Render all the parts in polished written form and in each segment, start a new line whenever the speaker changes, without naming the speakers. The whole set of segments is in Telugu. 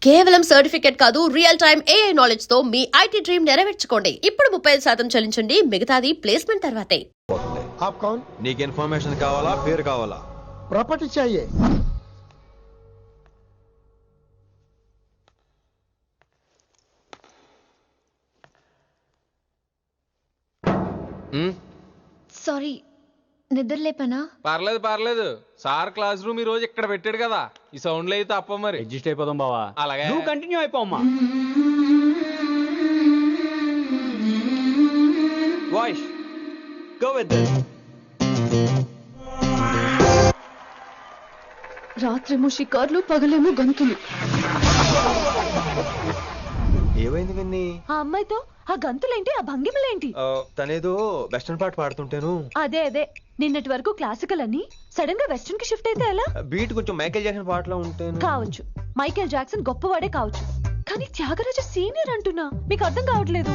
కేవలం సర్టిఫికెట్ కాదు, రియల్ టైం ఏఐ నాలెడ్జ్ తో మీ ఐటీ డ్రీమ్ నెరవేర్చుకోండి. ఇప్పుడు 35% చెల్లించండి, మిగతాది ప్లేస్మెంట్ తర్వాతే.
आप कौन?
నీకు ఇన్ఫర్మేషన్ కావాలా, పేరు కావాలా?
प्रॉपर्टी चाहिए.
సారీ, నిద్ర లేపనా?
పర్లేదు పర్లేదు. సార్ క్లాస్ రూమ్ ఈ రోజు ఇక్కడ పెట్టాడు కదా, ఈ సౌండ్లు అయితే తప్ప మరి
అడ్జస్ట్ అయిపోదాం బావా.
అలాగే
నువ్వు కంటిన్యూ అయిపోమ్మా.
Voice go with this.
రాత్రేమో షికార్లు, పగలేమో గంతులు.
ఏమైంది విన్ని?
ఆ అమ్మాయితో ఆ గంతులేంటి, ఆ భంగిమలేంటి?
తనేదో వెస్టర్న్ పాట పాడుతుంటేను.
అదే నిన్నటి వరకు క్లాసికల్ అని సడన్ గా వెస్టర్న్ కి షిఫ్ట్ అయితే ఎలా?
బీట్ కొంచెం మైకేల్ జాక్సన్ పాటలో ఉంటేను.
కావచ్చు, మైకేల్ జాక్సన్ గొప్పవాడే కావచ్చు, కానీ త్యాగరాజ సీనియర్ అంటున్నా. మీకు అర్థం కావట్లేదు.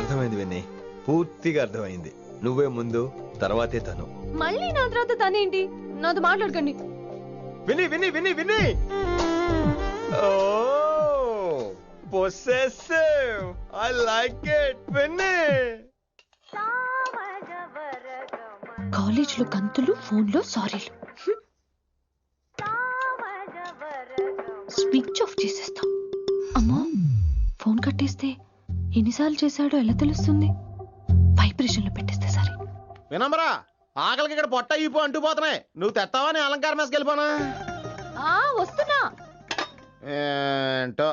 అర్థమైంది విన్ని, పూర్తిగా అర్థమైంది. నువ్వే ముందు, తర్వాతే తను.
మళ్ళీ నా తర్వాత తనేంటి? నాతో మాట్లాడకండి.
విని విని విని విని possessive. I like it. విని
కాలేజ్ లో గంతులు, ఫోన్ లో సారీలు. స్విచ్ ఆఫ్ చేసేస్తా. అమ్మా, ఫోన్ కట్టేస్తే ఎన్నిసార్లు చేశాడో ఎలా తెలుస్తుంది? వైబ్రేషన్ లో పెట్టేస్తే సరే.
వినమ్రా, ఆకలికి ఇక్కడ పొట్ట ఇప్పు అంటుపోతున్నాయి. నువ్వు తెస్తావా, నేను అలంకార మేస్కి వెళ్ళిపోనా?
వస్తున్నా.
ఏంటో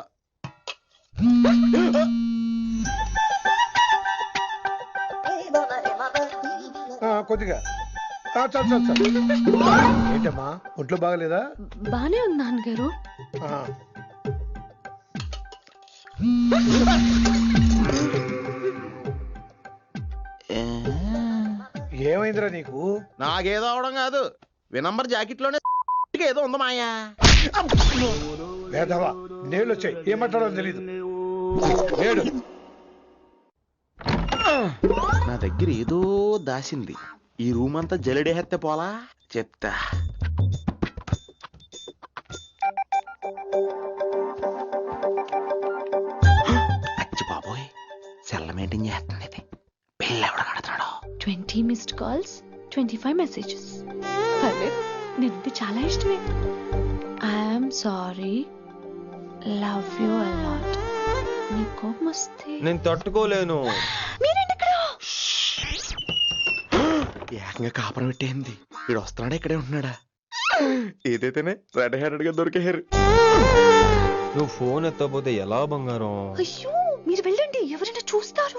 కొద్దిగా చాలు. ఏంటమ్మా, ఒంట్లో బాగలేదా?
బానే ఉంది నాన్నగారు.
ఏమైందిరా నీకు? నాకేదో అవడం కాదు, వినంబర్ జాకెట్ లోనే ఏదో ఉంది మాయా. వేదవా, నేళ్ళు వచ్చాయి, ఏమంటాడో తెలీదు.
నా దగ్గర ఏదో దాసింది. ఈ రూమ్ అంతా జలడేహెత్తే పోలా చెప్తా. అచ్చి బాబోయ్, సెల్ల మెయింటైన్ చేస్తుంది ఇది. పిల్ల ఎవడ కడతాడో.
20 మిస్డ్ కాల్స్, 25 మెసేజెస్. నేనంటే చాలా ఇష్టమే. I'm sorry, love you a lot. నీ కోపం వస్తే
నేను తట్టుకోలేను.
మీరేంటి ఇక్కడ?
ఏకంగా కాపురం పెట్టేంది. వీడు వస్తున్నాడా, ఇక్కడే ఉంటున్నాడా? ఏదైతేనే రెడ్ హ్యాండెడ్ గా దొరికేహారు.
నువ్వు ఫోన్ ఎత్తపోతే ఎలా బంగారం?
అయ్యో, మీరు వెళ్ళండి, ఎవరైనా చూస్తారు.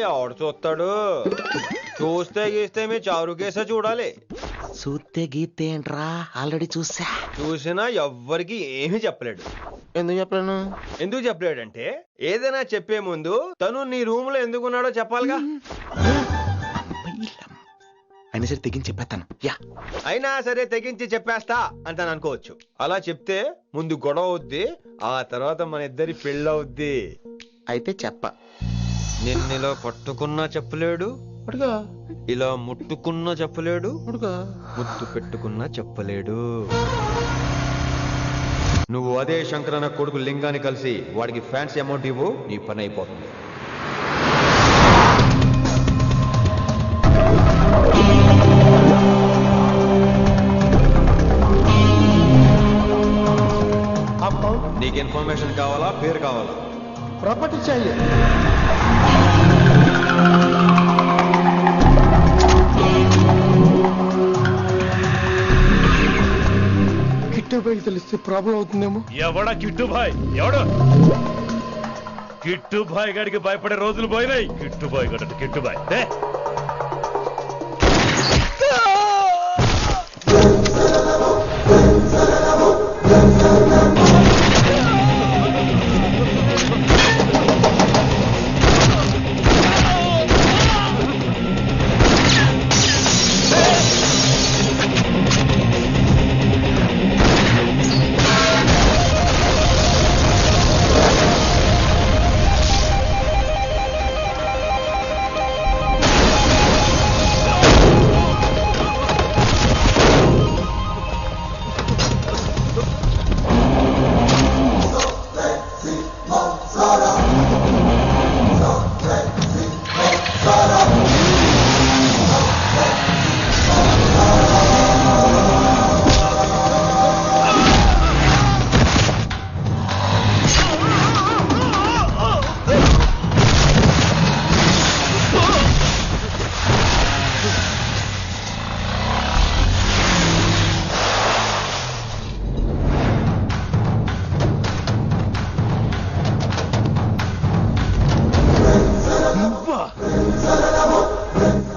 ఎవడు చూస్తాడు? చూస్తే గీస్తే మీ చారు కేసే చూడాలి.
చూస్తే గీతే ఏంట్రా, ఆల్రెడీ చూసా.
చూసినా ఎవ్వరికి ఏమీ చెప్పలేడు.
ఎందుకు చెప్పలేను?
ఎందుకు చెప్పలేడంటే, ఏదైనా చెప్పే ముందు తను నీ రూమ్ లో ఎందుకున్నాడో చెప్పాలిగా.
అయినా సరే తెగించి చెప్పేస్తాను.
అయినా సరే తెగించి చెప్పేస్తా అంటాను అనుకోవచ్చు. అలా చెప్తే ముందు గొడవ అవుద్ది, ఆ తర్వాత మన ఇద్దరి పెళ్ళవుద్ది.
అయితే చెప్ప.
నిన్నిలా పట్టుకున్నా చెప్పలేడు, ఇలా ముట్టుకున్నా చెప్పలేడు, ముద్దు పెట్టుకున్నా చెప్పలేడు. నువ్వు అదే శంకరన్న కొడుకు లింగాన్ని కలిసి వాడికి ఫ్యాన్సీ అమౌంట్ ఇవ్వు, నీ పని అయిపోతుంది. నీకు ఇన్ఫర్మేషన్ కావాలా, పేరు కావాలా?
प्रॉपर्टी चाहिए. కిట్టుబాయికి తెలిస్తే ప్రాబ్లం అవుతుందేమో.
ఎవడా కిట్టుబాయ్? ఎవడు కిట్టుబాయ్ గడికి భయపడే రోజులు పోయినాయి. కిట్టుబాయ్ గడ కిట్టుబాయ్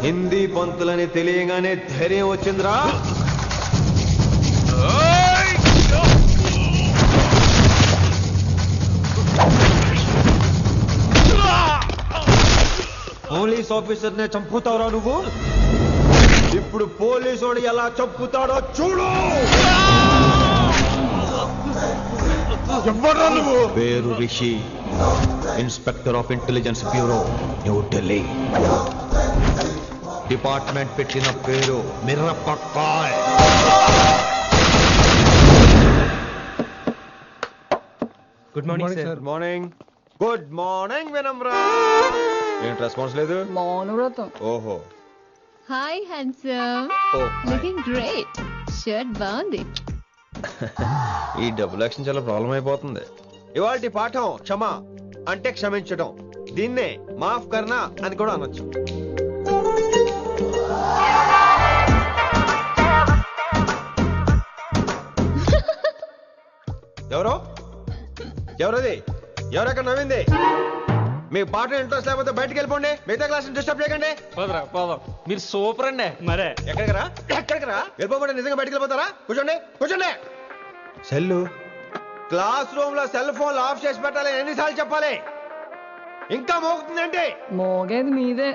హిందీ పంతులని తెలియగానే ధైర్యం వచ్చిందిరా. పోలీస్ ఆఫీసర్ నే చంపుతావురా నువ్వు. ఇప్పుడు పోలీసోడు ఎలా చంపుతాడో చూడు. పేరు Rishi, inspector of intelligence bureau, new Delhi. Department పెట్టిన పేరు Mirapakay. Good morning sir. Good morning. Good morning Vinamra. ఏంటి రెస్పాన్స్ లేదు?
మౌనవ్రతం.
ఓహో.
Hi handsome, looking great. Shirt బాగుంది.
ఈ డబుల్ యాక్షన్ చాలా ప్రాబ్లం అయిపోతుంది. ఇవాల్టి పాఠం క్షమ అంటే క్షమించడం. దీన్నే మాఫ్ కర్నా అని కూడా అనొచ్చు. ఎవరో ఎవరది? ఎవరెక్కడ నవ్వింది? మీ పాట ఇంట్రెస్ట్ లేకపోతే బయటకు వెళ్ళిపోండి. మిగతా క్లాస్ డిస్టర్బ్ చేయకండి.
పోదరా పోదాం. మీరు సూపర్ అండి.
మరే
ఎక్కడికి రా? ఎక్కడికి రా? వెళ్ళిపోకుండా నిజంగా బయటకు వెళ్ళిపోతారా? కూర్చోండి కూర్చోండి. సెల్లు క్లాస్ రూమ్ లో సెల్ ఫోన్ ఆఫ్ చేసి పెట్టాలి. ఎన్నిసార్లు చెప్పాలి? ఇంకా మోగుతుందంటే
మోగేది మీదే.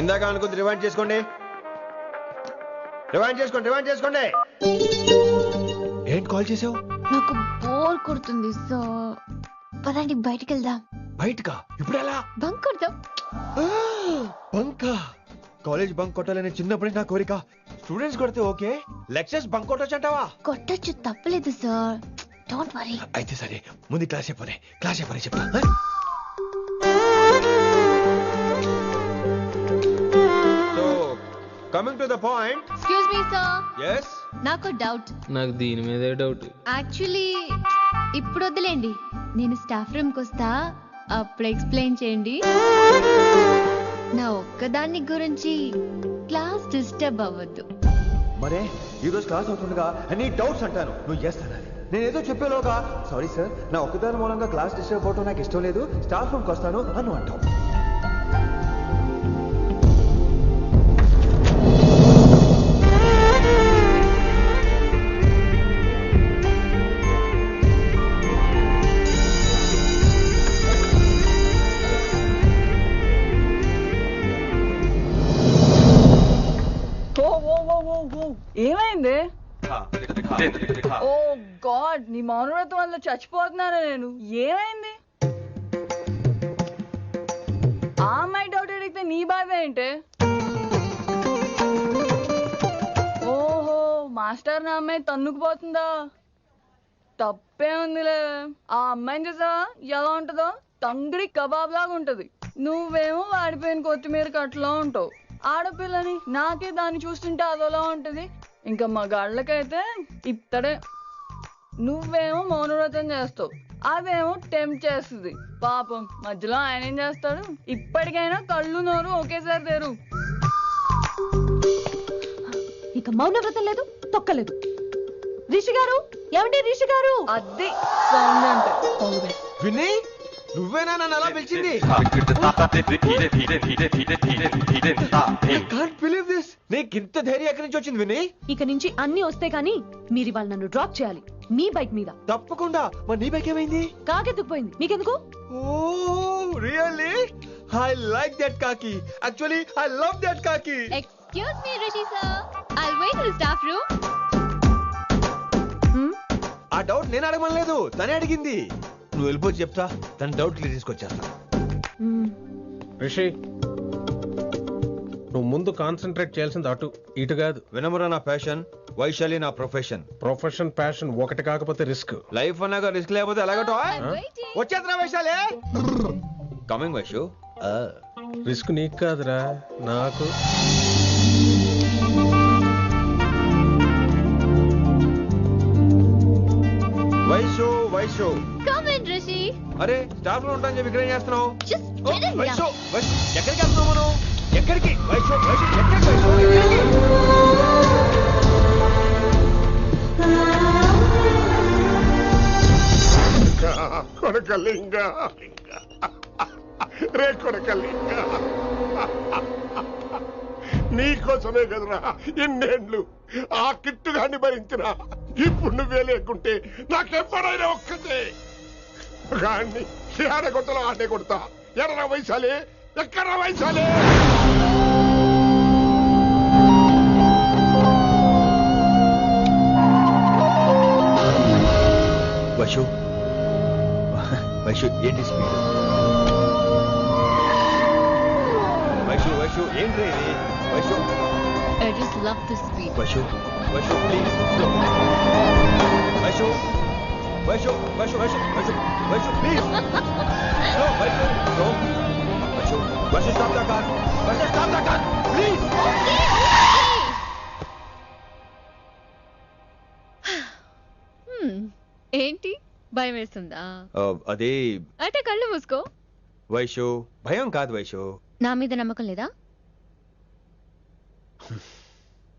ఇందాక అనుకుంది రివైండ్ చేసుకోండి. రివైండ్ చేసుకోండి. రివైండ్ చేసుకోండి. ఏంటి కాల్ చేసావు?
నాకు బోర్ కొడుతుంది, సో పదండి బయటికి వెళ్దాం.
బయటకా? ఇప్పుడు ఎలా?
బంక్ కొడదాం.
బంకా? కాలేజ్ బంక్ కొట్టాలని చిన్నప్పుడే నా కోరిక. స్టూడెంట్స్ కొడితే ఓకే, లెక్చర్స్ బంక్ కొట్టొచ్చు అంటావా?
కొట్టచ్చు, తప్పలేదు సార్. Don't worry.
అయితే సరే, ముందు క్లాస్ చెప్పనే. క్లాస్ చెప్పనే చెప్తా. So coming to the point.
Excuse me sir,
yes
నాకు డౌట్.
నాకు దీని మీదే డౌట్.
యాక్చువల్లీ ఇప్పుడు వద్దులేండి, నేను స్టాఫ్ రూమ్కి వస్తా, అప్పుడు ఎక్స్ప్లెయిన్ చేయండి. నా ఒక్కదాన్ని గురించి క్లాస్ డిస్టర్బ్ అవ్వద్దు.
మరే ఈ రోజు క్లాస్ అవుతుండగా అన్ని డౌట్స్ అంటాను, నువ్వు ఎస్ అనాలి. నేను ఏదో చెప్పేలోగా సారీ సార్, నా ఒక్కదాని మూలంగా క్లాస్ డిస్టర్బ్ అవటం నాకు ఇష్టం లేదు, స్టాఫ్ రూమ్కి వస్తాను అని అంటావు.
ఏమైంది? ఓ గాడ్, నీ మౌనవ్రతం వల్ల చచ్చిపోతున్నాను నేను. ఏమైంది? ఆ అమ్మాయి డౌట్ అడిగితే నీ బాధ ఏంటి? ఓహో, మాస్టర్ నా అమ్మాయి తన్నుకుపోతుందా? తప్పే ఉందిలే. ఆ అమ్మాయిని చూసా ఎలా ఉంటుందో? తంగిడి కబాబ్ లాగా ఉంటది. నువ్వేమో వాడిపోయిన కొత్తిమీర కట్లా ఉంటావు. ఆడపిల్లని నాకే దాన్ని చూస్తుంటే అదోలా ఉంటది. ఇంకా మగాళ్ళకైతే ఇత్తడే. నువ్వేమో మౌనవ్రతం చేస్తావు, అదేమో టెంప్ట్ చేస్తుంది. పాపం మధ్యలో ఆయన ఏం చేస్తాడు? ఇప్పటికైనా కళ్ళు నోరు ఒకేసారి తెరు.
ఇక మౌనవ్రతం లేదు, తొక్కలేదు. రిషి గారు, ఏమండి రిషి గారు?
అది సౌండ్ అంటే.
విని నువ్వేనా నన్ను అలా పిలిచింది? నీకు ఇంత ధైర్యం ఎక్కడి నుంచి వచ్చింది విని?
ఇక నుంచి అన్ని వస్తే గానీ మీరు ఇవాళ నన్ను డ్రాప్ చేయాలి మీ బైక్ మీద.
తప్పకుండా. మరి నీ బైక్ ఏమైంది?
కాకెత్తుకుపోయింది. మీకెందుకు?
Oh really? I like that కాకి. యాక్చువల్లీ ఐ లవ్ దట్ కాకి.
Excuse me Rishi sir, I wait in staff room.
ఆ డౌట్ నేను అడగమనలేదు, తనే అడిగింది. నువ్వు వెళ్ళిపోయి చెప్తా, తన డౌట్ క్లియర్ తీసుకొచ్చేస్తా.
రిషి, నువ్వు ముందు కాన్సన్ట్రేట్ చేయాల్సింది అటు ఇటు కాదు.
వినమ్ర నా ప్యాషన్, వైశాలి నా ప్రొఫెషన్.
ప్రొఫెషన్ ప్యాషన్ ఒకటి కాకపోతే రిస్క్.
లైఫ్ అన్నాక రిస్క్ లేకపోతే ఎలాగటో? వచ్చేద్రా వైశాలి. కమింగ్ వైషు.
రిస్క్ నీకు కాదురా, నాకు.
వైషు వైషు.
Come in Rishi.
అరే స్టాఫ్ లో ఉంటాను చెప్పి ఇక్కడ ఏం చేస్తున్నావు?
జస్ట్
ఓ,
గెట్ ఇన్.
వైషు వైషు ఎక్కడికి వెళ్తున్నావు మనం? ఎక్కడికి వైషు వైషు ఎక్కడికి వైషు ఎక్కడికి?
రే కొడకల్లి, నీకోసమే కదరా ఇన్నేళ్ళు ఆ కిట్టుగాన్ని భరించిన. ఇప్పుడు నువ్వే లేకుంటే నాకెప్పుడైనా ఒక్కతే గాన్ని ఆడగొట్టలో ఆడే కొడతా. ఎడరా వైశాలి, ఎక్కడ వైశాలి?
వైషు వైషు ఏంటి స్పీడ్? వైషు వైషు ఏంటి ఇది? Vaishu
I just love the speed.
Vaishu Vaishu please slow. Vaishu Vaishu Vaishu Vaishu Vaishu Vaishu please slow. Vaishu slow. Vaishu Vaishu stop the car. Vaishu stop the car please.
ఏంటి భయం వేస్తుందా?
అదే
అయితే కళ్ళు మూసుకో.
వైషు భయం కాదు వైషు.
నా మీద నమ్మకం లేదా?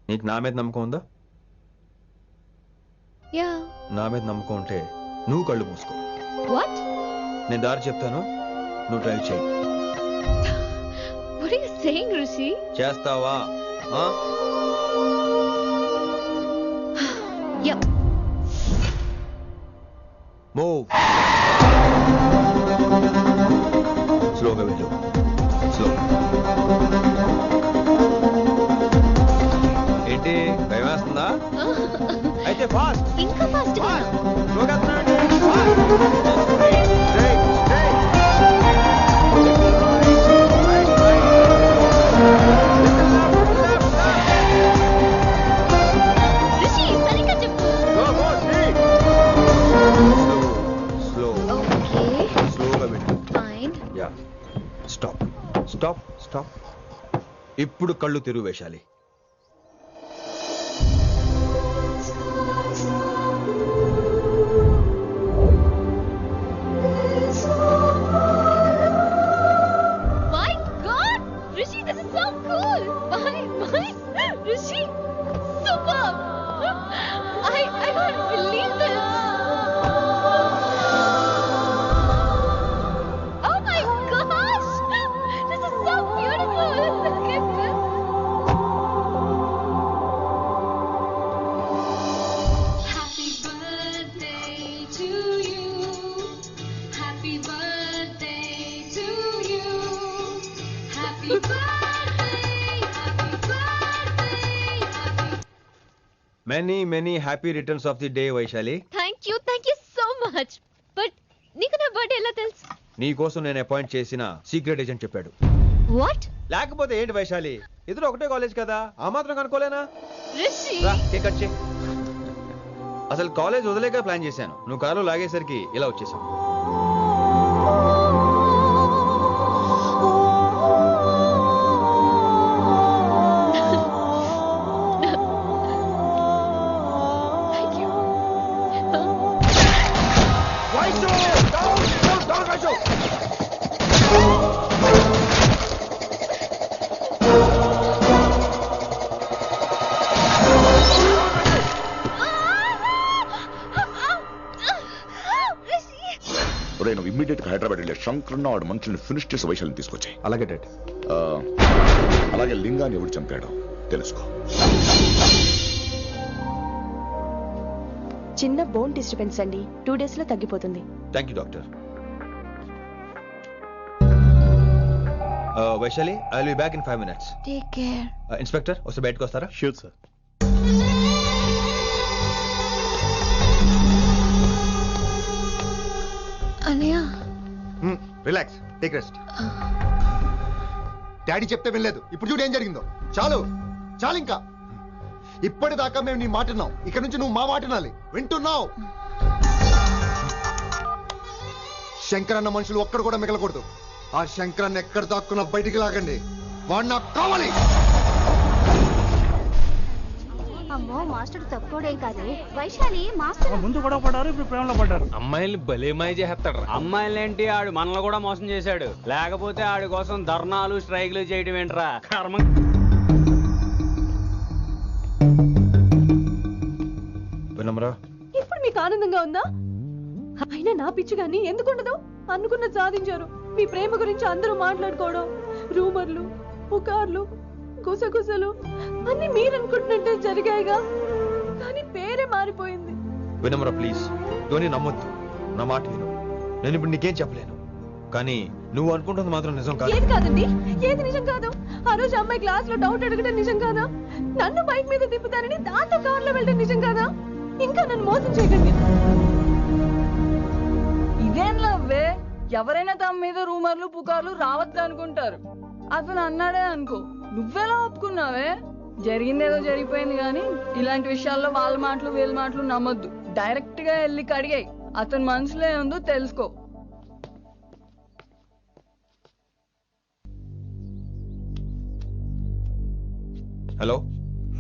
నీకు నా మీద నమ్మకం ఉందా?
యా.
నా మీద నమ్మకం ఉంటే నువ్వు కళ్ళు మూసుకో.
వాట్?
నేను దారి చెప్తాను, నువ్వు డ్రైవ్ చేయి.
What are you saying, Rishi?
చేస్తావా?
Yep.
మూవ్. స్లోగా వెళ్ళు. స్లో. ఏంటి భయం వేస్తుందా? అయితే ఫాస్ట్.
ఇంకా ఫాస్ట్ గా.
స్లోగా వెళ్తున్నానండి. Straight straight.
రిషి సరిగ్గా చెప్పు.
స్లో.
ఓకే.
స్లోగా వెళ్ళు.
Fine.
Yeah. Stop stop stop. ఇప్పుడు కళ్ళు తెరువు వేశాలి.
My God, Rishi, this is so cool. My, Rishi, superb. I can't believe this. Oh my gosh, this is so beautiful. Look at this.
Happy birthday to you. Happy birthday to you. Happy birthday, happy birthday, happy.
Many happy returns of the day Vaishali.
Thank you so much. But నీకు నా బర్త్డే ఎలా తెలుసు?
నీ కోసం నేను అపాయింట్ చేసిన సీక్రెట్ ఏజెంట్ చెప్పాడు.
What?
లేకపోతే ఏంటి వైశాలి, ఇద్దరు ఒకటే కాలేజ్ కదా, ఆ మాత్రం కనుక్కోలేనా?
Rishi.
రా, కేక్ కట్ చేయి. అసలు కాలేజ్ వదిలేక ప్లాన్ చేశాను, నువ్వు కారు లాగేసరికి ఇలా వచ్చేసావు.
Thank you.
Vaishu down Vaishu.
ఒరే నువ్వు ఇమ్మీడియట్ గా హైదరాబాద్ వెళ్ళే శంకరన్న వాడు మనుషుల్ని ఫినిష్ చేసి వైశాలిని తీసుకొచ్చాయి.
అలాగే డాడ్.
అలాగే లింగాన్ని ఎవడు చంపాడో తెలుసుకో.
చిన్న బోన్ డిస్టర్బెన్స్ అండి, 2 days లో తగ్గిపోతుంది.
Thank you doctor. Vaishali, I will be back in 5 minutes.
Take care.
Inspector వస్తే బయటకు వస్తారా?
Sure sir.
Anaya.
Relax, take rest.
Daddy చెప్తే వినలేదు, ఇప్పుడు చూడు ఏం జరిగిందో. చాలు చాలు, ఇంకా ఇప్పటిదాకా మేము నీ మాట విన్నాం, ఇక్కడ నుంచి నువ్వు మా మాట వినాలి. వింటున్నావు? శంకర్ అన్న మనుషులు ఒక్కడు కూడా మిగలకూడదు. ఆ శంకర్ అన్న ఎక్కడ దాక్కున్నా బయటికి లాగండి, వాడు నాకు కావాలి.
అమ్మో మాస్టర్ తక్కువడే కాదు. వైశాలి మాస్టర్
ముందు కూడా పడ్డారు, ఇప్పుడు ప్రేమలో పడ్డారు.
అమ్మాయిల్ని భలే మాయ చేస్తాడు.
అమ్మాయిలేంటి, ఆడు మనల్ని కూడా మోసం చేశాడు. లేకపోతే ఆడి కోసం ధర్నాలు స్ట్రైక్లు చేయడం ఏంట్రా కర్మ.
వినమ్రా,
ఇప్పుడు మీకు ఆనందంగా ఉందా? అయినా నా పిచ్చి గాని ఎందుకుండదు? అనుకున్న సాధించారు.
మీ ప్రేమ గురించి అందరూ మాట్లాడుకోవడం, రూమర్లు, పుకార్లు, గుసగుసలు అన్ని మీరనుకుంటున్నట్టే జరిగాయిగా, కానీ పేరే మారిపోయింది.
వినమ్ర ప్లీజ్, ధోని నమ్మొద్దు, నా మాట విను. నేను ఇప్పుడు నీకేం చెప్పలేను, కానీ నువ్వు అనుకుంటుంది మాత్రం నిజం కాదు.
ఏది కాదండి, ఏది నిజం కాదు? ఆ రోజు అమ్మాయి క్లాస్ లో డౌట్ అడగడం నిజం కాదా? నన్ను బైక్ మీద తిప్పుతానని దాంతో కార్ లో వెళ్ళడం నిజం కాదా? ఇంకా నన్ను మోసం చేయకండి.
ఇదేం లవ్వే? ఎవరైనా తమ మీద రూమర్లు పుకార్లు రావద్దు అనుకుంటారు. అతను అన్నాడే అనుకో, నువ్వెలా ఒప్పుకున్నావే? జరిగిందేదో జరిగిపోయింది, కానీ ఇలాంటి విషయాల్లో వాళ్ళ మాటలు వీళ్ళ మాటలు నమ్మొద్దు. డైరెక్ట్ గా వెళ్ళి కడిగాయి, అతని మనసులో ఏముందో తెలుసుకో.
హలో,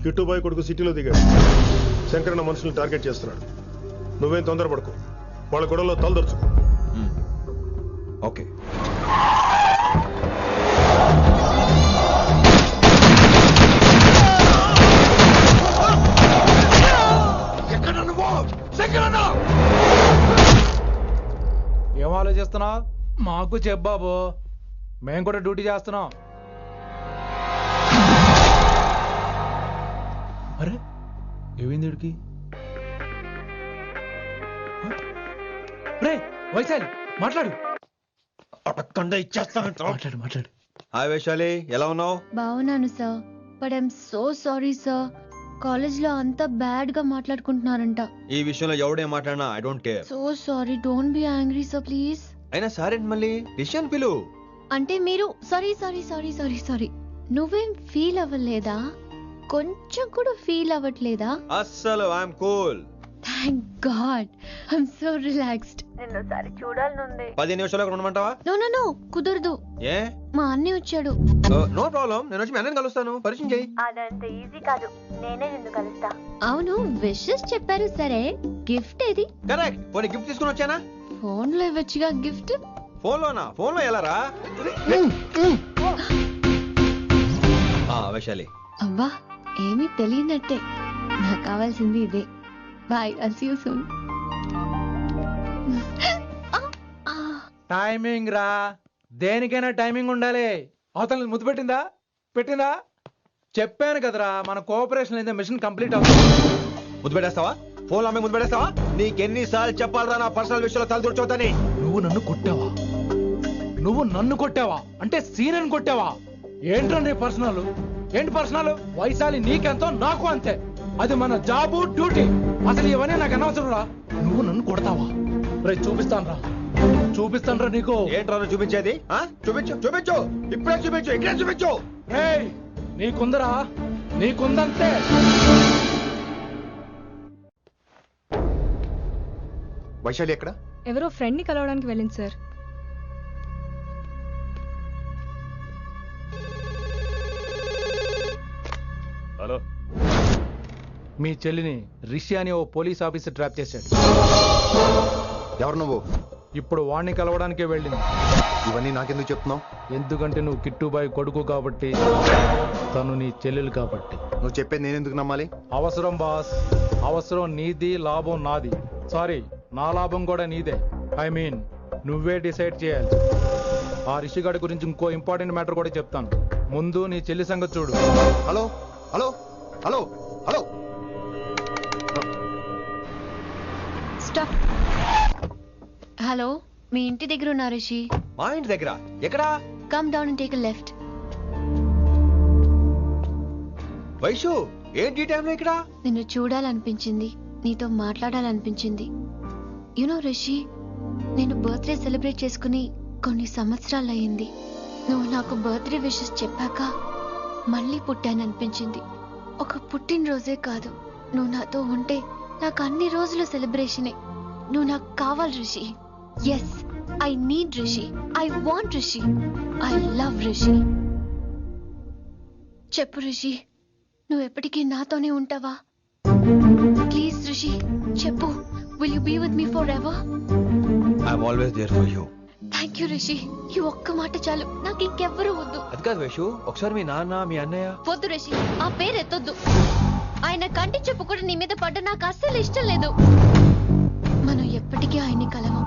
కిట్టుబాయ్ కొడుకు సిటీలో దిగాడు. శంకరన్న మనుషుల్ని టార్గెట్ చేస్తున్నాడు. నువ్వేం తొందరపడకు, వాళ్ళ గొడవలో తలదొరుచుకో.
ఓకే.
ఏం ఆలోచిస్తున్నావు? మాకు చెప్పాబు, మేము కూడా డ్యూటీ చేస్తున్నాం. అరే ఏమైంది వీడికి? రే వైశాలి, మాట్లాడు. మాట్లాడు మాట్లాడు.
హాయ్ వైశాలి, ఎలా ఉన్నావు?
బాగున్నాను sir, but I'm so sorry sir. College లో అంతా బ్యాడ్ గా మాట్లాడుకుంటున్నారంట.
ఈ విషయంలో ఎవడే మాట్లాడినా I don't care.
So sorry, don't be angry sir please.
అయినా సారేంటి మళ్ళీ? డిసిషన్ పిలు.
అంటే మీరు sorry sorry sorry sorry sorry నువ్వేం ఫీల్ అవ్వలేదా? కొంచెం కూడా ఫీల్ అవ్వట్లేదా?
అస్సలు I'm cool.
Thank God, I'm so relaxed. నిన్నోసారి చూడాలనుంది.
10 నిమిషాలు ఉండమంటావా?
నో నో నో, కుదరదు.
ఏ?
మా అన్నయ్య వచ్చాడు.
నో ప్రాబ్లం, నేను వచ్చి మీ అన్నని కలుస్తాను. పరిచయం చేయి.
అదంత ఈజీ కాదు, నేనే నిన్ను కలుస్తా.
అవును, విషెస్ చెప్పారు సరే, గిఫ్ట్ ఏది?
కరెక్ట్. పోనీ గిఫ్ట్ తీసుకుని వచ్చానా?
ఫోన్ లో ఇవ్వచ్చుగా గిఫ్ట్.
ఫోన్ లోనా? ఫోన్ లో ఎలా రా? వైశాలి.
అబ్బా, ఏమీ తెలియనట్టే. నాకు కావాల్సింది ఇదే. Bye, I'll see you soon.
Timing రా, దేనికైనా టైమింగ్ ఉండాలి. అవతల ముద్దు పెట్టిందా? పెట్టిందా? చెప్పాను కదరా, మన కోఆపరేషన్ అయితే మిషన్ కంప్లీట్ అవుతుంది.
ముద్దు పెట్టేస్తావా? ఫోన్ లో ముద్దు పెట్టేస్తావా? నీకెన్నిసార్లు చెప్పాలరా నా పర్సనల్ విషయంలో తలదూర్చోతని?
నువ్వు నన్ను కొట్టావా? నువ్వు నన్ను కొట్టావా? అంటే సీనియర్ కొట్టావా? ఏంట్రా నీ పర్సనల్? ఏంటి పర్సనల్? వైశాలి నీకెంతో నాకు అంతే. అది మన జాబు, డ్యూటీ. అసలు ఇవన్నీ నాకు అనవసరం రా. నువ్వు నన్ను కొడతావా? రే చూపిస్తాను రా నీకు.
ఏంట్రా చూపించేది? చూపించు చూపించు, ఇప్పుడే చూపించు, ఇక్కడే చూపించు.
రే నీకుందరా, నీకుందంతే.
వైశాలి ఎక్కడ?
ఎవరో ఫ్రెండ్ ని కలవడానికి వెళ్ళింది సార్.
హలో,
మీ చెల్లిని రిషి అని ఓ పోలీస్ ఆఫీసర్ ట్రాప్ చేశాడు.
ఎవరు నువ్వు?
ఇప్పుడు వాణ్ణి కలవడానికే వెళ్ళింది.
ఇవన్నీ నాకెందుకు చెప్తున్నావు?
ఎందుకంటే నువ్వు కిట్టుబాయ్ కొడుకు కాబట్టి, తను నీ చెల్లెలు కాబట్టి.
నువ్వు చెప్పేది నేను ఎందుకు నమ్మాలి?
అవసరం బాస్, అవసరం నీది, లాభం నాది. సారీ, నా లాభం కూడా నీదే. ఐ మీన్ నువ్వే డిసైడ్ చేయాలి. ఆ రిషిగాడి గురించి ఇంకో ఇంపార్టెంట్ మ్యాటర్ కూడా చెప్తాను. ముందు నీ చెల్లి సంగతి చూడు.
Hello hello hello hello,
stop. Hello, మీ ఇంటి దగ్గర ఉన్నా రిషి?
మా ఇంటి దగ్గర? ఎక్కడా?
Come down and take a left.
Vaishu, ఏంటి టైంలో ఇక్కడ?
నిన్ను చూడాలనిపించింది, నీతో మాట్లాడాలనిపించింది. యునో రిషి, నేను బర్త్డే సెలబ్రేట్ చేసుకుని కొన్ని సంవత్సరాలు అయ్యింది. నువ్వు నాకు బర్త్డే విషెస్ చెప్పాక మళ్ళీ పుట్టాననిపించింది. ఒక పుట్టినరోజే కాదు, నువ్వు నాతో ఉంటే నాకు అన్ని రోజుల సెలబ్రేషనే. నువ్వు నాకు కావాలి Rishi. Yes, I need Rishi, I want Rishi, I love Rishi. చెప్పు రిషి, నువ్వు ఎప్పటికీ నాతోనే ఉంటావా? ప్లీజ్ రిషి చెప్పు. Will you be with me forever?
I'm always there for you.
Thank you Rishi, ఈ ఒక్క మాట చాలు, నాకు ఇంకెవ్వరూ వద్దు.
అది కాదు వైషు, ఒకసారి మీ నాన్న, మీ అన్నయ్య.
వద్దు రిషి, ఆ పేరు ఎత్తొద్దు. ఆయన కంటి చెప్పు కూడా నీ మీద పడ్డ నాకు అస్సలు ఇష్టం లేదు. మనం ఎప్పటికీ ఆయన్ని కలవం.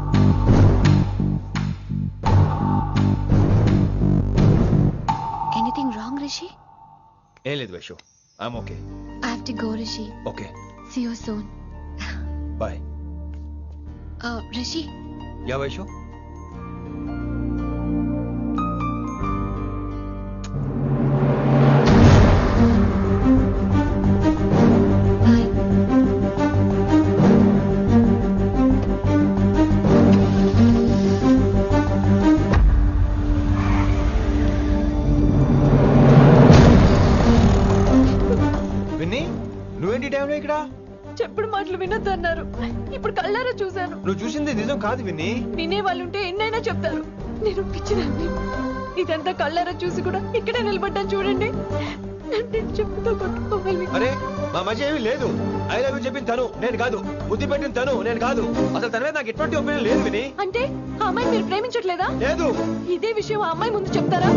ఏం లేదు Vaishu, I'm okay.
I have to go, Rishi.
Okay,
See you soon.
Bye.
Rishi,
yeah Vaishu. Vinni, నువ్వేంటి టైంలో ఇక్కడ?
చెప్పుడు మాటలు వినొద్దన్నారు, ఇప్పుడు కళ్ళారా చూశాను.
నువ్వు చూసింది నిజం కాదు విన్నీ.
వినే వాళ్ళుంటే ఎన్నైనా చెప్తారు. నేను పిచ్చిదాన్ని. ఇదంతా కళ్ళారా చూసి కూడా ఇక్కడే నిలబడ్డాను చూడండి. నన్ను చెప్పుతో కొట్టుకోవాలి.
అరే మా మధ్య ఏమీ లేదు. ఐ లవ్ యూ చెప్పింది తను, నేను కాదు. బుద్ధి పెట్టిన తను, నేను కాదు. అసలు తన మీద నాకు ఎటువంటి ఒపీనియన్ లేదు విని.
అంటే ఆ అమ్మాయి మీరు ప్రేమించట్లేదా?
లేదు.
ఇదే విషయం ఆ అమ్మాయి ముందు చెప్తారా?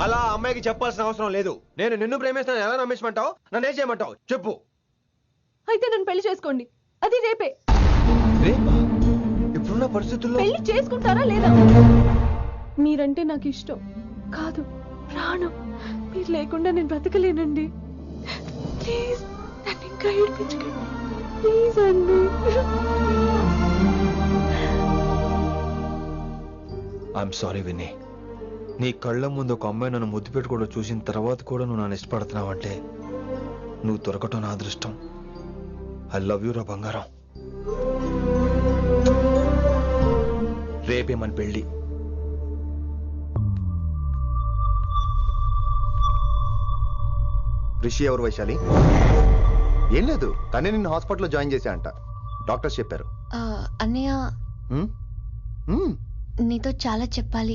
అలా ఆ అమ్మాయికి చెప్పాల్సిన అవసరం లేదు. నేను నిన్ను ప్రేమిస్తాను ఎలా నమ్మించమంటావు? నన్ను ఏం చేయమంటావు చెప్పు.
అయితే నన్ను పెళ్లి చేసుకోండి, అది రేపే.
రేపా? ఇప్పుడున్న పరిస్థితుల్లో
పెళ్లి చేసుకుంటారా లేదా? మీరంటే నాకు ఇష్టం కాదు, ప్రాణం. మీరు లేకుండా నేను బ్రతకలేనండి. ప్లీజ్ నన్ను ఇంకా ఏడిపించకండి. ప్లీజ్ అండి.
I'm sorry Vinni. నీ కళ్ళ ముందు ఒక అమ్మాయి నన్ను ముద్దు పెట్టుకోవడం చూసిన తర్వాత కూడా నువ్వు నన్ను ఇష్టపడుతున్నావు అంటే నువ్వు దొరకటం నా అదృష్టం. ఐ లవ్ యూ రా బంగారం. రేపే మన పెళ్ళి.
రిషి ఎవరు వైశాలి? ఏం లేదు, తనే నిన్ను హాస్పిటల్లో జాయిన్ చేశా అంట, డాక్టర్స్ చెప్పారు.
అన్నయ్య,
హ్మ్? హ్మ్.
నీతో చాలా చెప్పాలి.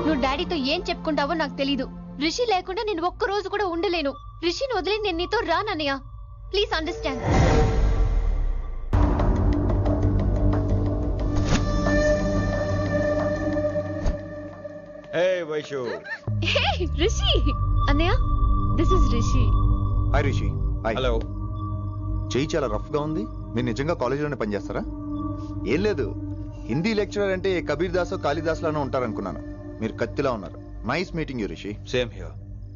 నువ్వు డాడీతో ఏం చెప్పుకుంటావో నాకు తెలీదు. రిషి లేకుండా నేను ఒక్క రోజు కూడా ఉండలేను. రిషిని వదిలి నేను నీతో రానన్నయ్య. Please understand.
Hey Vaishu.
Hey Rishi. అన్నయ్య, this is Rishi.
Hi Rishi. Hi.
Hello.
చెయ్యి చాలా రఫ్ గా ఉంది. మీరు నిజంగా కాలేజీలోనే పనిచేస్తారా? ఏం లేదు, హిందీ లెక్చరర్ అంటే కబీర్ దాసో కాళిదాస్ లానో ఉంటారనుకున్నాను. మీరు కత్తిలా ఉన్నారు. Nice meeting you Rishi.
Same here.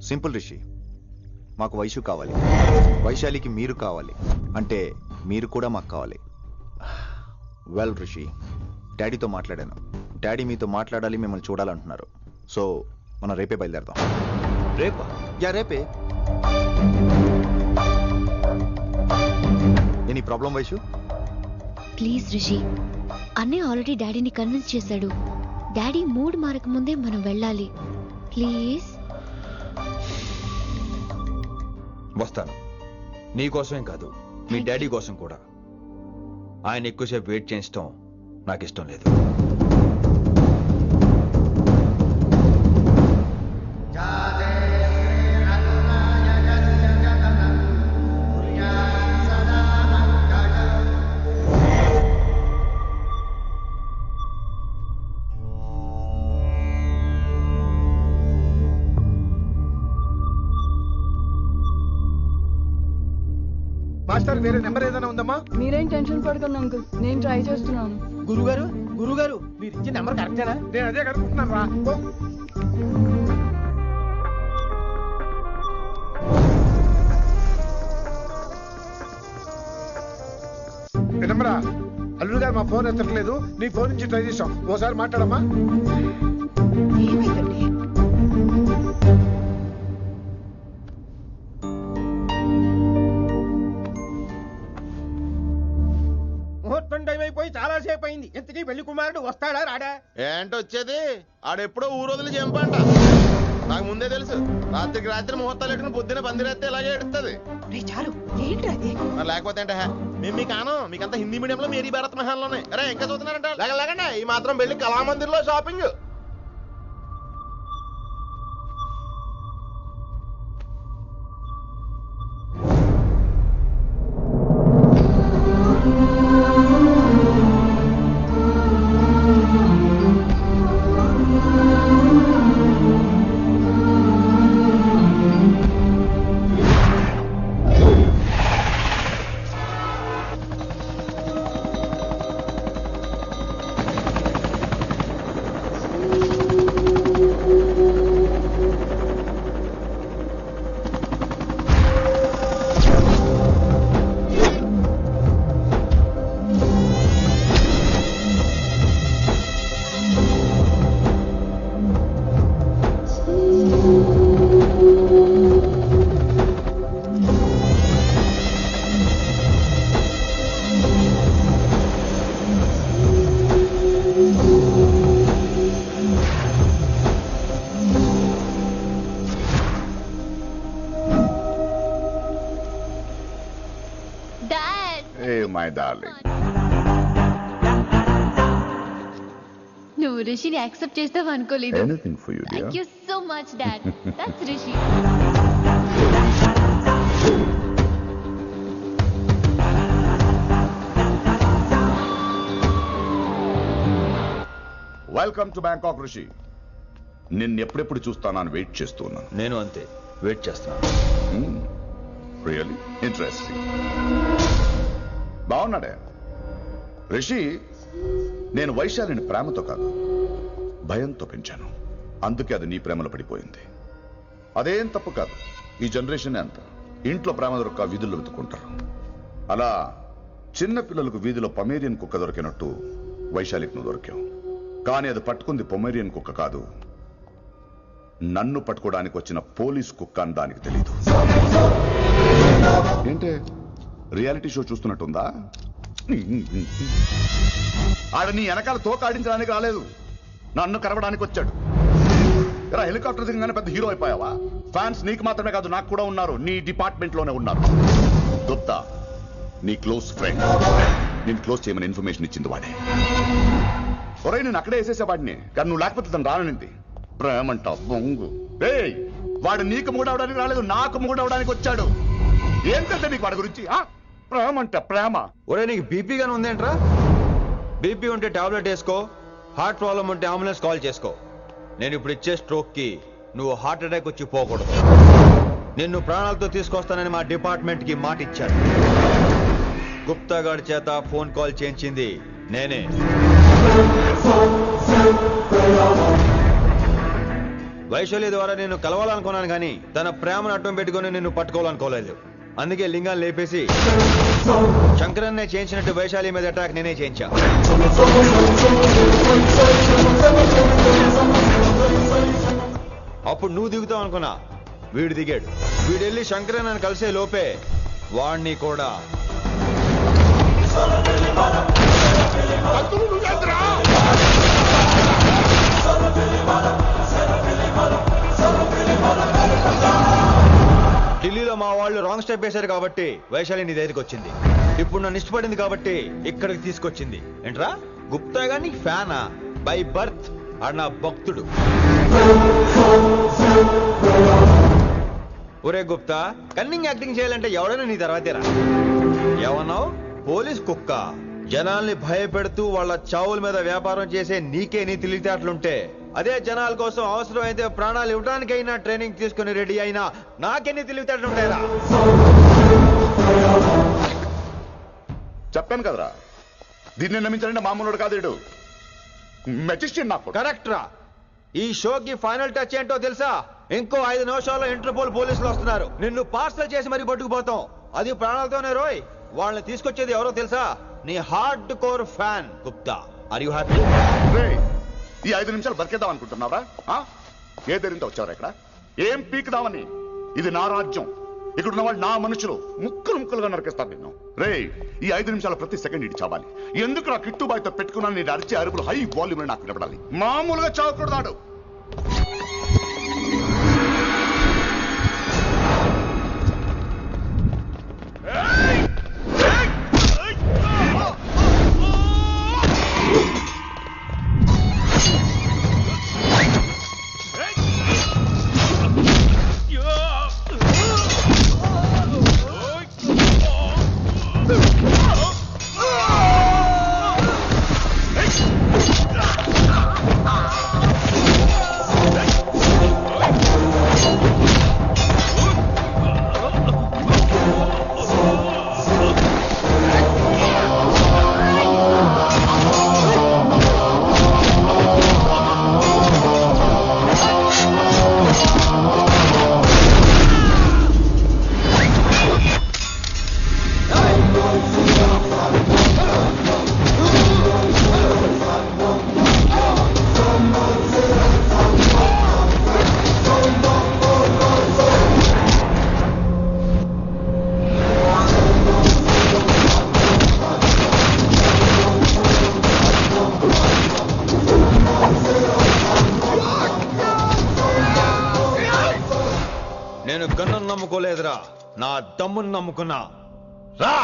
Simple Rishi, మాకు వైషు కావాలి, వైశాలికి మీరు కావాలి, అంటే మీరు కూడా మాకు కావాలి. వెల్ రిషి, డాడీతో మాట్లాడాను. డాడీ మీతో మాట్లాడాలి, మిమ్మల్ని చూడాలంటున్నారు. సో మనం రేపే బయలుదేరదాం.
రేపా?
యా రేపే. Any problem Vaishu?
Please Rishi, అన్నయ్య ఆల్రెడీ డాడీని కన్విన్స్ చేశాడు. డాడీ మూడ్ మారక ముందే మనం వెళ్ళాలి. ప్లీజ్.
వస్తాను. నీ కోసమేం కాదు, మీ డాడీ కోసం కూడా. ఆయన ఎక్కువసేపు వెయిట్ చేయించడం నాకు ఇష్టం లేదు.
మాస్టర్ వేరే నెంబర్ ఏదైనా ఉందమ్మా?
మీరేం టెన్షన్ పడకండి అంకుల్, నేను ట్రై చేస్తున్నాను.
గురుగారు మీరు ఇచ్చిన నెంబర్ కరెక్టేనా? నేను అదే కనుక్కుంటున్నాను రా. నెంబరా? అల్లుడు గారు మా ఫోన్ ఎత్తట్లేదు, నీ ఫోన్ నుంచి ట్రై చేసాం, ఓసారి మాట్లాడమ్మా.
ముహూర్తం టైం అయిపోయి చాలా సేపు అయింది. ఇంతకీ పెళ్లి కుమారుడు వస్తాడా రాడా?
ఏంటి వచ్చేది? ఆడెప్పుడో ఊరోజులు చెంపంట. నాకు ముందే తెలుసు. రాత్రికి రాత్రి ముహూర్తాలు ఎట్టుకుని పొద్దున పందిరేస్తే ఇలాగే ఎడుతుంది.
చాలు, ఏంటి
లేకపోతే అంటే మేము మీ కాను మీకంతా హిందీ మీడియంలో మేరీ భారత్ మహాల్లోనే. అరే ఇంకా చూస్తున్నారంట. లేకండి ఈ మాత్రం వెళ్ళి కళామందిర్లో షాపింగ్.
My darling.
నువ్వు రిషిని యాక్సెప్ట్ చేస్తావు అనుకోలేదు.
Anything for you dear.
Thank you so much dad. That's Rishi.
Welcome to Bangkok Rishi. నిన్ను ఎప్పుడెప్పుడు చూస్తానని వెయిట్ చేస్తున్నాను.
నేను అంతే వెయిట్ చేస్తున్నాను.
Really interesting. బాగున్నాడే రిషి. నేను వైశాలిని ప్రేమతో కాదు భయంతో పెంచాను. అందుకే అది నీ ప్రేమలో పడిపోయింది. అదేం తప్పు కాదు. ఈ జనరేషన్ అంత ఇంట్లో ప్రేమ దొరక్క వీధుల్లో వెతుకుంటారు. అలా చిన్న పిల్లలకు వీధిలో పమేరియన్ కుక్క దొరికినట్టు వైశాలికి నువ్వు దొరికావు. కానీ అది పట్టుకుంది పొమేరియన్ కుక్క కాదు, నన్ను పట్టుకోవడానికి వచ్చిన పోలీస్ కుక్క అని దానికి తెలీదు. ఏంటే రియాలిటీ షో చూస్తున్నట్టుందా? ఆడ నీ వెనకాల తోక ఆడించడానికి రాలేదు, నన్ను కరవడానికి వచ్చాడు. ఇలా హెలికాప్టర్ దిగగానే పెద్ద హీరో అయిపోయావా? ఫ్యాన్స్ నీకు మాత్రమే కాదు నాకు కూడా ఉన్నారు. నీ డిపార్ట్మెంట్ లోనే ఉన్నారు. గుప్తా నీ క్లోజ్ ఫ్రెండ్. నేను క్లోజ్ చేయమని ఇన్ఫర్మేషన్ ఇచ్చింది వాడే. ఒరే నేను అక్కడే వేసేసేవాడిని, కానీ నువ్వు లేకపోతే తను రానంది. ప్రేమంట బొంగు. వాడు నీకు మూడవడానికి రాలేదు, నాకు మూడవడానికి వచ్చాడు. ఏం తెలుసా నీకు వాడి గురించి? ప్రేమంట ప్రేమ.
ఒరే నీకు బీపీ గాని ఉందేంట్రా? బీపీ ఉంటే టాబ్లెట్ వేసుకో, హార్ట్ ప్రాబ్లం ఉంటే అంబులెన్స్ కాల్ చేసుకో. నేను ఇప్పుడు ఇచ్చే స్ట్రోక్ కి నువ్వు హార్ట్ అటాక్ వచ్చి పోకూడదు. నిన్ను ప్రాణాలతో తీసుకొస్తానని మా డిపార్ట్మెంట్ కి మాట ఇచ్చాడు. గుప్తా గారి చేత ఫోన్ కాల్ చేయించింది నేనే. వైశాలి ద్వారా నేను కలవాలనుకున్నాను కానీ తన ప్రేమను అడ్డం పెట్టుకుని నిన్ను పట్టుకోవాలనుకోలేదు. అందుకే లింగాన్ని లేపేసి శంకరన్నే చేయించినట్టు వైశాలి మీద అటాక్ నేనే చేయించా. అప్పుడు నువ్వు దిగుతావు అనుకున్నా, వీడు దిగాడు. వీడు వెళ్ళి శంకరన్నని కలిసే లోపే వాణ్ణి కూడా ఢిల్లీలో మా వాళ్ళు రాంగ్ స్టెప్ వేశారు కాబట్టి వైశాలి నీ దగ్గరికి వచ్చింది. ఇప్పుడు నన్ను ఇష్టపడింది కాబట్టి ఇక్కడికి తీసుకొచ్చింది. ఏంట్రా గుప్తా గాని ఫ్యానా? బై బర్త్ ఆడు నా భక్తుడు. ఒరే గుప్తా, కన్నింగ్ యాక్టింగ్ చేయాలంటే ఎవరైనా నీ తర్వాతేరా. ఏమన్నావు? పోలీస్ కుక్క. జనాల్ని భయపెడుతూ వాళ్ళ చావుల మీద వ్యాపారం చేసే నీకే నీ తెలివితేటలుంటే, అదే జనాల కోసం అవసరమైతే ప్రాణాలు ఇవ్వడానికైనా ట్రైనింగ్ తీసుకుని రెడీ అయినా నాకెన్ని తెలివితేటలు ఉంటాయరా?
చెప్పాను కదరా, దీన్ని నమ్మించాలంటే మామూలుడు కాదు, వీడు మెజిస్టియన్. నాకు
కరెక్ట్ రా. ఈ షోకి ఫైనల్ టచ్ ఏంటో తెలుసా? ఇంకో 5 నిమిషాల్లో ఇంటర్పోల్ పోలీసులు వస్తున్నారు. నిన్ను పార్సల్ చేసి మరీ పట్టుకుపోతాం. అది ప్రాణాలతోనే రోయ్. వాళ్ళని తీసుకొచ్చేది ఎవరో తెలుసా? నీ hardcore fan Gupta. Are you happy?
ఈ 5 నిమిషాలు బతికేద్దాం అనుకుంటున్నావరా? ఏ ధైర్యంతో వచ్చారా ఇక్కడ? ఏం పీకుదామని? ఇది నా రాజ్యం. ఇక్కడున్న వాళ్ళు నా మనుషులు. ముక్కలు ముక్కలుగా నరికేస్తారు నిన్ను. ఈ 5 నిమిషాలు ప్రతి సెకండ్ ఇటు చావాలి. ఎందుకు నా కిట్టుబాయ్తో పెట్టుకున్నాను? నేను అరిచే అరుపులు హై వాల్యూమ్ నాకు వినపడాలి. మామూలుగా చావకూడదాడు.
నేను గన్నును నమ్ముకోలేదురా, నా దమ్మును నమ్ముకున్నా. రా!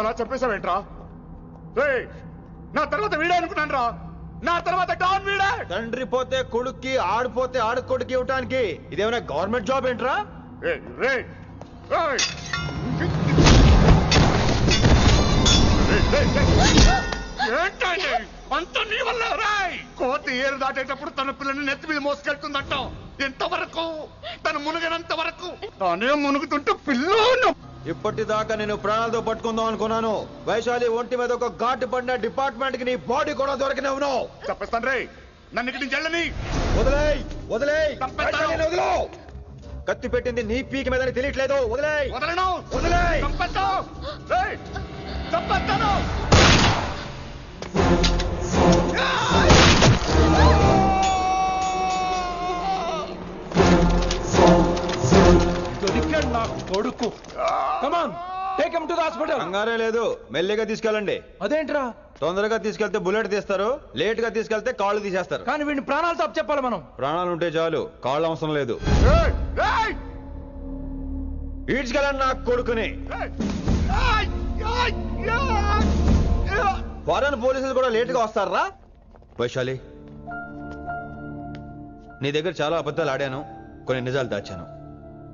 అలా చెప్పేశావేంట్రా? నా తర్వాత వీడే అనుకున్నాను రా. నా తర్వాత డాన్ వీడే.
తండ్రి పోతే కొడుక్కి, ఆడిపోతే ఆడుకొడుకి ఇవ్వటానికి ఇదేమైనా గవర్నమెంట్ జాబ్ ఏంట్రా?
అంత నీ వల్ల రాయ్. కోతి ఏరు దాటేటప్పుడు తన పిల్లని నెత్తి మీద మోసుకెళ్తుందంట. ఎంతవరకు? తను మునిగినంత వరకు. తానే మునుగుతుంటే పిల్లను
ఇప్పటిదాకా నేను ప్రాణాలతో పట్టుకుందాం అనుకున్నాను. వైశాలి ఒంటి మీద ఒక ఘాటు పడిన డిపార్ట్మెంట్ కి నీ బాడీ కూడా దొరకనివ్వను.
చెప్పేస్తాను రే. నన్ను ఇక్కడి నుంచి వెళ్ళని.
వదిలేయ్, వదిలేయ్, వైశాలిని వదిలు. కత్తి పెట్టింది నీ పీకి మీదని తెలియట్లేదు. వదిలేయ్.
వదలను.
వదిలేయ్.
చంపేస్తాను. చంపేస్తాను.
దొరికాడు నా కొడుకు. Come on, take him to the hospital.
కంగారే లేదు, మెల్లిగా తీసుకెళ్ళండి.
అదేంట్రా?
తొందరగా తీసుకెళ్తే బుల్లెట్ తీస్తారు, లేట్ గా తీసుకెళ్తే కాళ్ళు తీసేస్తారు.
కానీ వీడిని ప్రాణాలతో చెప్పాలి మనం.
ప్రాణాలు ఉంటే చాలు, కాళ్ళు అవసరం లేదు. ఈడ్చుకెళ్ళండి నా కొడుకుని. ఫారెన్ పోలీసులు కూడా లేట్ గా వస్తారా? వైశాలి, నీ దగ్గర చాలా అబద్ధాలు ఆడాను, కొన్ని నిజాలు దాచాను.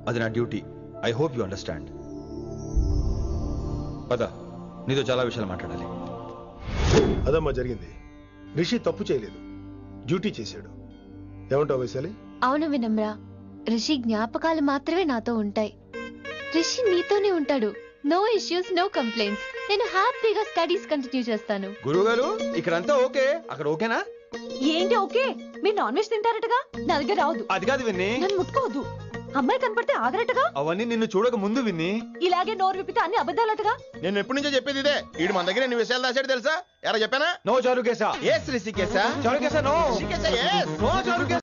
అది నా duty. I hope you understand. పద, నీతో చాలా విషయాలు మాట్లాడాలి.
అదమ్మా జరిగింది. రిషి తప్పు చేయలేదు, డ్యూటీ చేశాడు. ఏమంటావు వైశాలి?
అవును వినమ్ర, రిషి జ్ఞాపకాలు మాత్రమే నాతో ఉంటాయి. రిషి నీతోనే ఉంటాడు. No issues, no complaints. నేను హ్యాపీగా స్టడీస్ కంటిన్యూ చేస్తాను.
గురువు గారు, ఇక్కడంతా ఓకే, అక్కడ ఓకేనా?
ఏంటి ఓకే? మీరు నాన్ వెజ్ తింటారటగా? నా దగ్గర రావద్దు.
అది కాదు విన్ని.
నన్ను ముట్టుకోవద్దు. అమ్మాయి కనపడితే ఆగరటగా?
అవన్నీ నిన్ను చూడక ముందు విన్ని.
ఇలాగే నోరు విప్పితే అన్ని అబద్ధాలటగా?
నేను ఎప్పటి నుంచో చెప్పేది ఇదే. వీడు మన దగ్గర ఎన్ని విషయాలు దాచాడు తెలుసా? ఎలా చెప్పానా?
No Charukesha.
Yes Rishikesha.
Charukesha no.
Rishikesha yes.
No చారుకేశా.